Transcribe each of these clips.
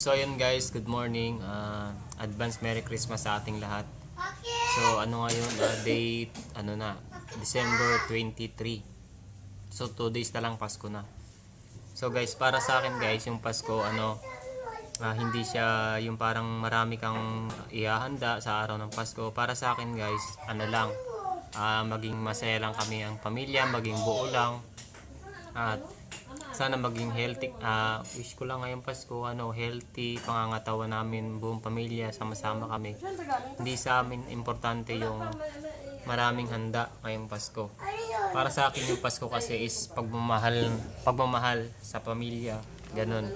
So ayun guys, good morning. Advance Merry Christmas sa ating lahat. So ano ngayon, date ano na, December 23. So 2 days na lang Pasko na. So guys, para sa akin guys, yung Pasko hindi siya yung parang marami kang ihahanda sa araw ng Pasko. Para sa akin guys, ano lang, maging masaya lang kami ang pamilya, maging buo lang. At sana maging healthy. Wish ko lang ngayong Pasko, healthy, pangangatawan namin, buong pamilya, sama-sama kami. Hindi sa amin importante yung maraming handa ngayong Pasko. Para sa akin yung Pasko kasi is pagmamahal sa pamilya, ganun.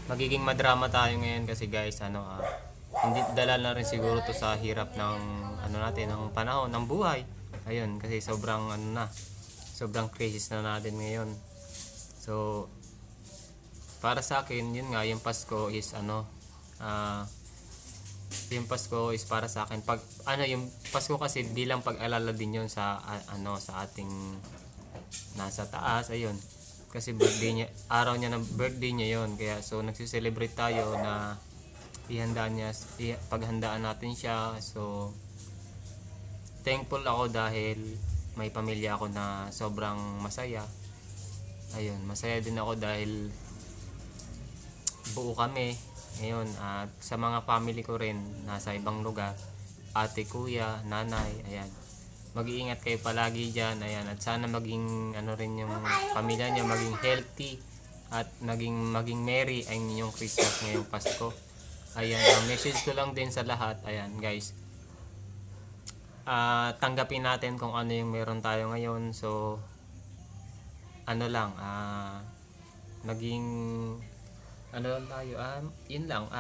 Magiging madrama tayo ngayon kasi guys, hindi dala na rin siguro to sa hirap ng ng panahon ng buhay. Ayun, kasi sobrang crisis na natin ngayon. So, para sa akin, yun nga, yung Pasko is yung Pasko is para sa akin, yung Pasko kasi bilang pag-alala din yun sa ating nasa taas, ayun. Kasi birthday niya, araw niya ng birthday niya yun. Kaya, so, nagsi-celebrate tayo na paghandaan natin siya. So, thankful ako dahil may pamilya ako na sobrang masaya. Ayun, masaya din ako dahil buo kami ngayon, at sa mga family ko rin nasa ibang lugar, ate, kuya, nanay, ayan. Mag-iingat kayo palagi diyan, ayan, at sana maging rin yung pamilya niyo, maging healthy at maging merry ang inyong Christmas ngayong Pasko. Ayan, ang message ko lang din sa lahat, ayan guys. Tanggapin natin kung ano yung meron tayo ngayon. So maging lang tayo, yun lang,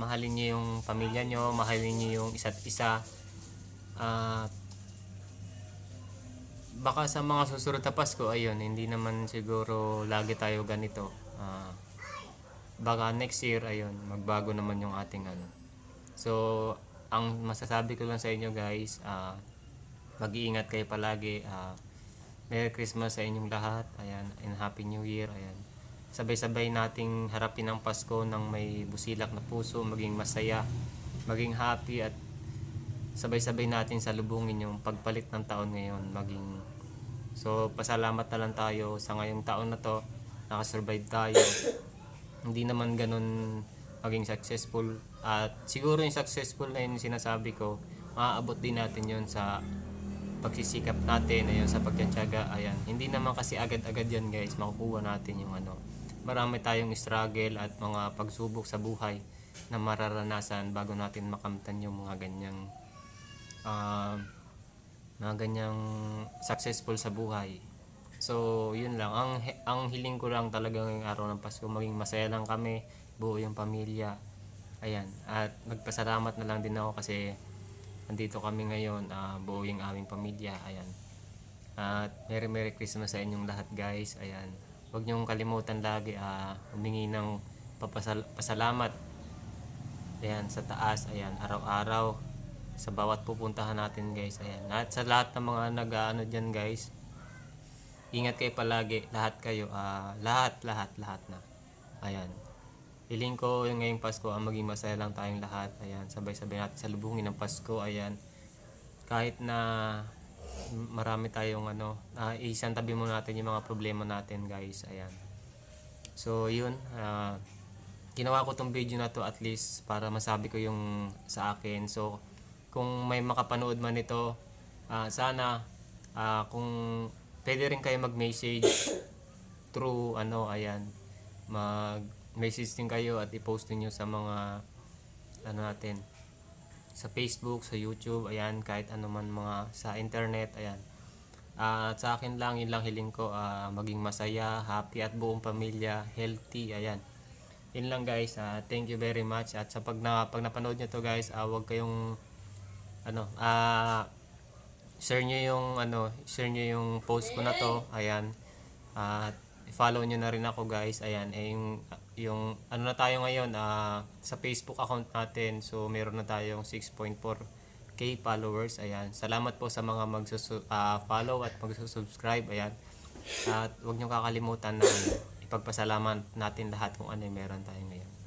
mahalin niyo yung pamilya niyo, mahalin niyo yung isa't isa. Baka sa mga susunod na Pasko, ayun, hindi naman siguro lagi tayo ganito. Baka next year, ayun, magbago naman yung ating So, ang masasabi ko lang sa inyo guys, mag-iingat kayo palagi. Merry Christmas sa inyong lahat. Ayan, and Happy New Year. Ayan. Sabay-sabay nating harapin ang Pasko ng may busilak na puso, maging masaya, maging happy, at sabay-sabay natin salubungin yung pagpalit ng taon ngayon. So, pasalamat na lang tayo sa ngayong taon na to. Nakasurvive tayo. Hindi naman ganun maging successful. At siguro yung successful na yun sinasabi ko, maaabot din natin yun sa pagsisikap natin, ayun, sa pagtitiyaga. Ayan, hindi naman kasi agad-agad yan guys makukuha natin yung marami tayong struggle at mga pagsubok sa buhay na mararanasan bago natin makamtan yung mga ganyang successful sa buhay. So yun lang, ang hiling ko lang talaga ngayong araw ng Pasko, maging masaya lang kami, buo yung pamilya. Ayan, at magpasalamat na lang din ako kasi andito kami ngayon, buo yung aming pamilya. Ayan. At Merry Christmas sa inyong lahat guys. Ayan. Huwag niyong kalimutan lagi humingi ng pasalamat. Ayan, sa taas. Ayan, araw-araw sa bawat pupuntahan natin guys. Ayan. At sa lahat ng mga nag-aano diyan guys, ingat kayo palagi, lahat kayo, lahat na. Ayan. Hiling ko yung ngayong Pasko maging masaya lang tayong lahat. Ayan, sabay-sabay natin salubungin ng Pasko. Ayan, kahit na marami tayong isang tabi mo natin yung mga problema natin guys. Ayan. So yun, ginawa ko tong video na to at least para masabi ko yung sa akin. So kung may makapanood man ito, sana kung pwede rin kayo mag-message through ayan, mag-message din kayo at i-post niyo sa mga natin, sa Facebook, sa YouTube, ayan, kahit man mga sa internet. Ayan. At sa akin lang, yun lang hiling ko, maging masaya, happy, at buong pamilya healthy. Ayan, yun lang guys. Thank you very much. At sa pag napanood nyo to guys, huwag kayong share nyo yung post ko na to. Ayan. At follow nyo na rin ako guys. Ayan, yung na tayo ngayon, sa Facebook account natin. So meron na tayong 6.4k followers. Ayan, salamat po sa mga follow at magsusubscribe. Ayan, at huwag nyo kakalimutan na ipagpasalamat natin lahat kung ano yung meron tayo ngayon.